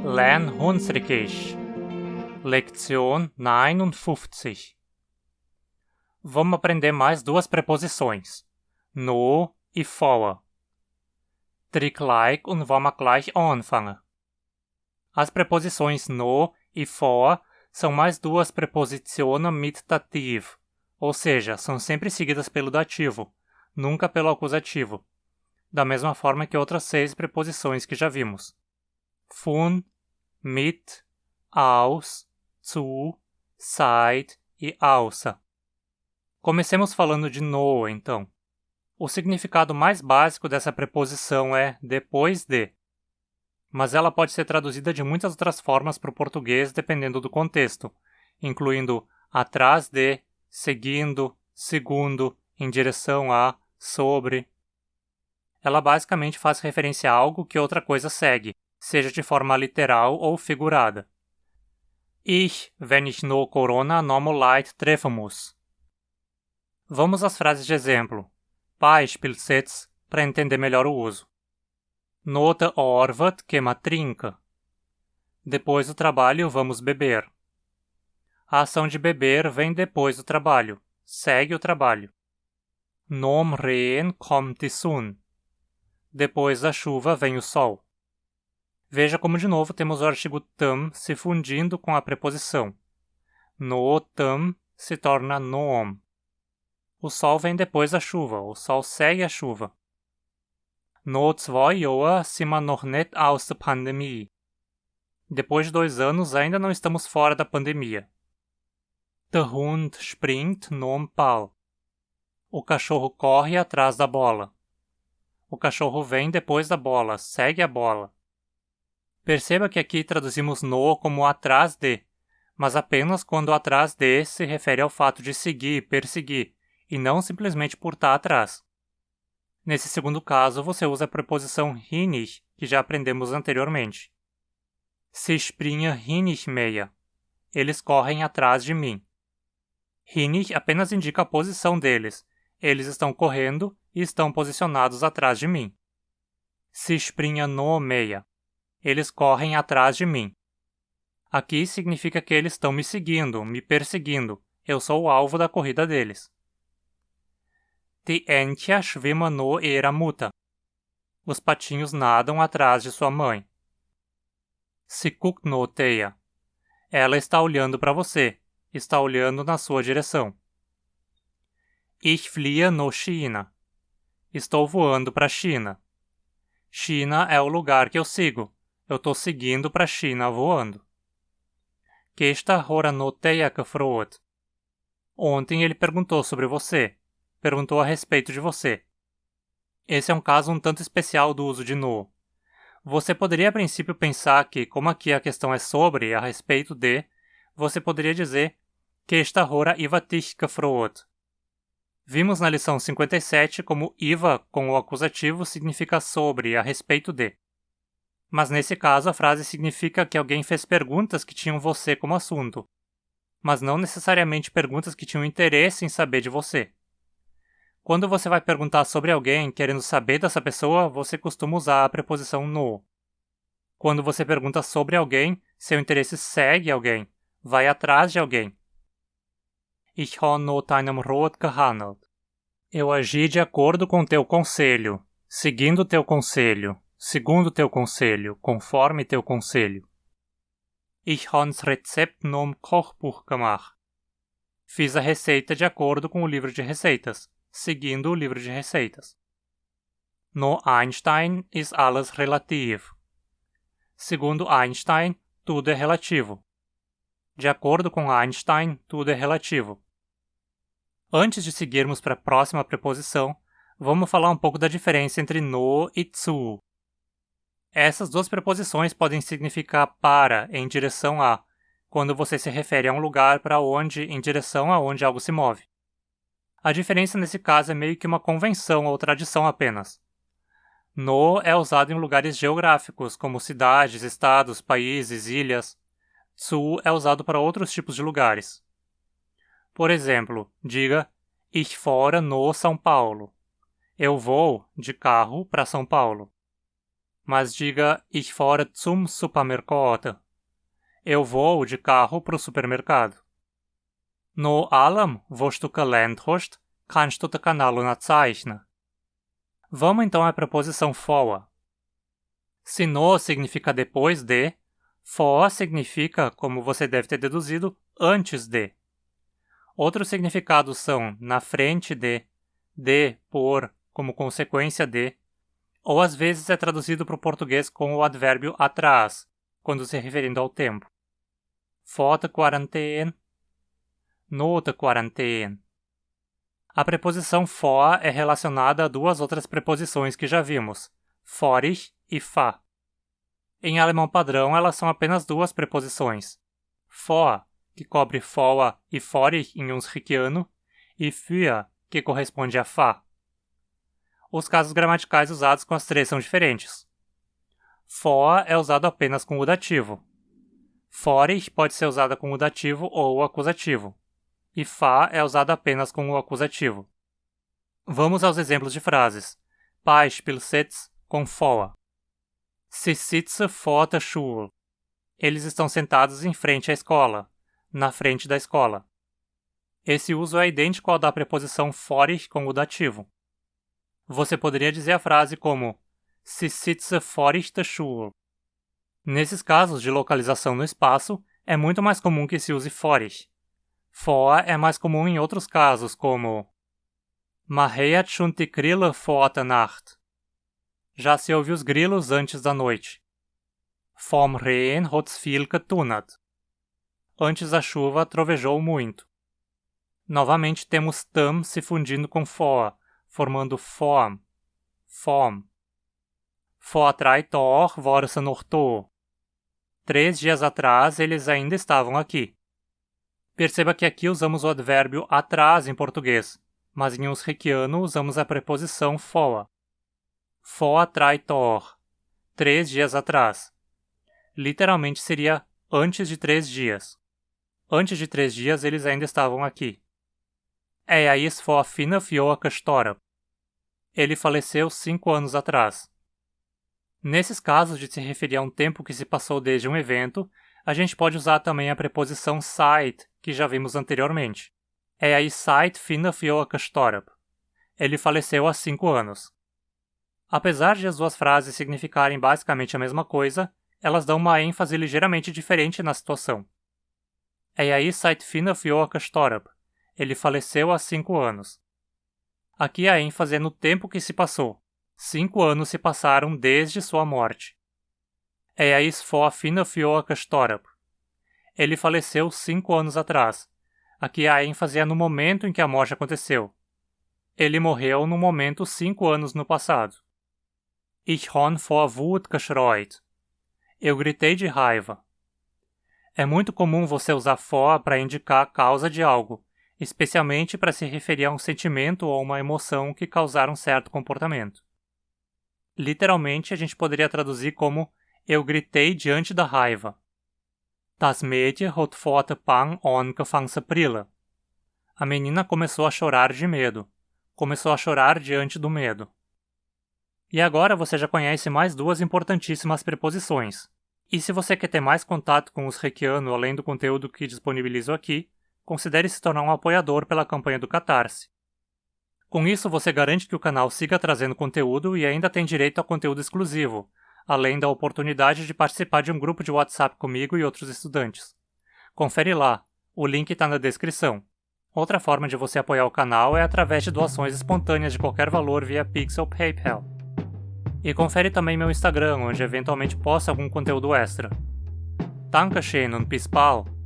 Lern Hunsrückisch. Lektion 59. Vamos aprender mais duas preposições, no e vor. Drück like und vamos gleich anfangen. As preposições no e vor são mais duas Präpositionen mit Dativ, ou seja, são sempre seguidas pelo dativo, nunca pelo acusativo, da mesma forma que outras 6 preposições que já vimos. Von, mit, aus, zu, seit e außer. Comecemos falando de no, então. O significado mais básico dessa preposição é depois de, mas ela pode ser traduzida de muitas outras formas para o português dependendo do contexto, incluindo atrás de, seguindo, segundo, em direção a, sobre. Ela basicamente faz referência a algo que outra coisa segue, seja de forma literal ou figurada. Ich, wenn ich no Corona nomo Leid treffen muss. Vamos às frases de exemplo. Beispielsätze, para entender melhor o uso. No der Arbeit gehen wir trinken. Depois do trabalho, vamos beber. A ação de beber vem depois do trabalho, segue o trabalho. Nom Regen kommt die Sonne. Depois da chuva vem o sol. Veja como de novo temos o artigo tam se fundindo com a preposição. No tam se torna nom. O sol vem depois da chuva, o sol segue a chuva. No 2 Jahre sind wir noch nicht aus der Pandemie. Depois de 2 anos ainda não estamos fora da pandemia. Der Hund springt nom Ball. O cachorro corre atrás da bola. O cachorro vem depois da bola, segue a bola. Perceba que aqui traduzimos no como atrás de, mas apenas quando o atrás de se refere ao fato de seguir, perseguir, e não simplesmente por estar atrás. Nesse segundo caso, você usa a preposição hinter, que já aprendemos anteriormente. Sie springen hinter mir. Eles correm atrás de mim. Hinter apenas indica a posição deles. Eles estão correndo e estão posicionados atrás de mim. Sie springen no mir. Eles correm atrás de mim. Aqui significa que eles estão me seguindo, me perseguindo. Eu sou o alvo da corrida deles. Die Entchen schwimmen no ihrer Mutter. Os patinhos nadam atrás de sua mãe. Sie guckt no dir. Ela está olhando para você, está olhando na sua direção. Ich fliege no China. Estou voando para a China. China é o lugar que eu sigo. Eu estou seguindo para a China voando. Gestern hat er no dir gefragt. Ontem ele perguntou sobre você. Perguntou a respeito de você. Esse é um caso um tanto especial do uso de no. Você poderia a princípio pensar que, como aqui a questão é sobre, a respeito de, você poderia dizer Gestern hat er über dich gefragt. Vimos na lição 57 como Iva com o acusativo significa sobre, a respeito de. Mas nesse caso a frase significa que alguém fez perguntas que tinham você como assunto, mas não necessariamente perguntas que tinham interesse em saber de você. Quando você vai perguntar sobre alguém querendo saber dessa pessoa, você costuma usar a preposição no. Quando você pergunta sobre alguém, seu interesse segue alguém, vai atrás de alguém. Ich habe nach deinem Rat gehandelt. Eu agi de acordo com teu conselho, seguindo teu conselho, segundo teu conselho, conforme teu conselho. Ich habe das Rezept nom Kochbuch gemacht. Fiz a receita de acordo com o livro de receitas, seguindo o livro de receitas. No Einstein ist alles relativ. Segundo Einstein, tudo é relativo. De acordo com Einstein, tudo é relativo. Antes de seguirmos para a próxima preposição, vamos falar um pouco da diferença entre no e zu. Essas duas preposições podem significar para, em direção a, quando você se refere a um lugar para onde, em direção a onde algo se move. A diferença nesse caso é meio que uma convenção ou tradição apenas. No é usado em lugares geográficos, como cidades, estados, países, ilhas. Zu é usado para outros tipos de lugares. Por exemplo, diga Ich fahre no São Paulo. Eu vou de carro para São Paulo. mas diga Ich fahre zum Supermercado. Eu vou de carro para o supermercado. No allem, was du gelernt hast, kannst du den Kanal nachzeichnen. Vamos então à preposição vor. Se no significa depois de, vor significa, como você deve ter deduzido, antes de. Outros significados são na frente de, por, como consequência de, ou às vezes é traduzido para o português com o advérbio atrás, quando se referindo ao tempo. Vor der Quarantäne, no der Quarantäne. A preposição vor é relacionada a duas outras preposições que já vimos, vorig e fa. Em alemão padrão, elas são apenas duas preposições. Vor, que cobre vor e vorig em unsrichiano, e für, que corresponde a fa. Os casos gramaticais usados com as três são diferentes. For é usado apenas com o dativo. Vorig pode ser usada com o dativo ou o acusativo. E fa é usado apenas com o acusativo. Vamos aos exemplos de frases. Beispielssätze com vor. Sie sitzen vor der Schule. Eles estão sentados em frente à escola, na frente da escola. Esse uso é idêntico ao da preposição vorig com o dativo. Você poderia dizer a frase como Sie sitzen vorig der Schule. Nesses casos de localização no espaço, é muito mais comum que se use vorig. Vor é mais comum em outros casos, como Man hört schon die Grille vor der Nacht. Já se ouve os grilos antes da noite. Vom Regen hat's viel getunnert. Antes da chuva trovejou muito. Novamente temos tam se fundindo com vor, formando form. Vor 3 Tagen waren sie noch da. 3 dias atrás eles ainda estavam aqui. Perceba que aqui usamos o advérbio atrás em português, mas em unsrichiano usamos a preposição vor. Vor 3 Tagen. 3 dias atrás. Literalmente seria antes de 3 dias. Antes de 3 dias eles ainda estavam aqui. Er ist vor 5 Jahren gestorben. Ele faleceu 5 anos atrás. Nesses casos de se referir a um tempo que se passou desde um evento, a gente pode usar também a preposição seit, que já vimos anteriormente. Er ist seit 5 Jahren gestorben. Ele faleceu há 5 anos. Apesar de as duas frases significarem basicamente a mesma coisa, elas dão uma ênfase ligeiramente diferente na situação. Er ist seit 5 Jahren gestorben. Ele faleceu há 5 anos. Aqui a ênfase é no tempo que se passou. 5 anos se passaram desde sua morte. Er ist vor 5 Jahren gestorben. Ele faleceu 5 anos atrás. Aqui a ênfase é no momento em que a morte aconteceu. Ele morreu no momento 5 anos no passado. Ich habe vor Wut geschreit. Eu gritei de raiva. É muito comum você usar vor para indicar a causa de algo, especialmente para se referir a um sentimento ou uma emoção que causaram certo comportamento. Literalmente, a gente poderia traduzir como eu gritei diante da raiva. Das Mädchen hat vor der Bang angefangen zu brillen. A menina começou a chorar de medo. Começou a chorar diante do medo. E agora você já conhece mais duas importantíssimas preposições. E se você quer ter mais contato com os Requiano além do conteúdo que disponibilizo aqui, considere se tornar um apoiador pela campanha do Catarse. Com isso, você garante que o canal siga trazendo conteúdo e ainda tem direito a conteúdo exclusivo, além da oportunidade de participar de um grupo de WhatsApp comigo e outros estudantes. Confere lá, o link está na descrição. Outra forma de você apoiar o canal é através de doações espontâneas de qualquer valor via Pix ou PayPal. E confere também meu Instagram, onde eventualmente posto algum conteúdo extra. Dankeschön und bis bald!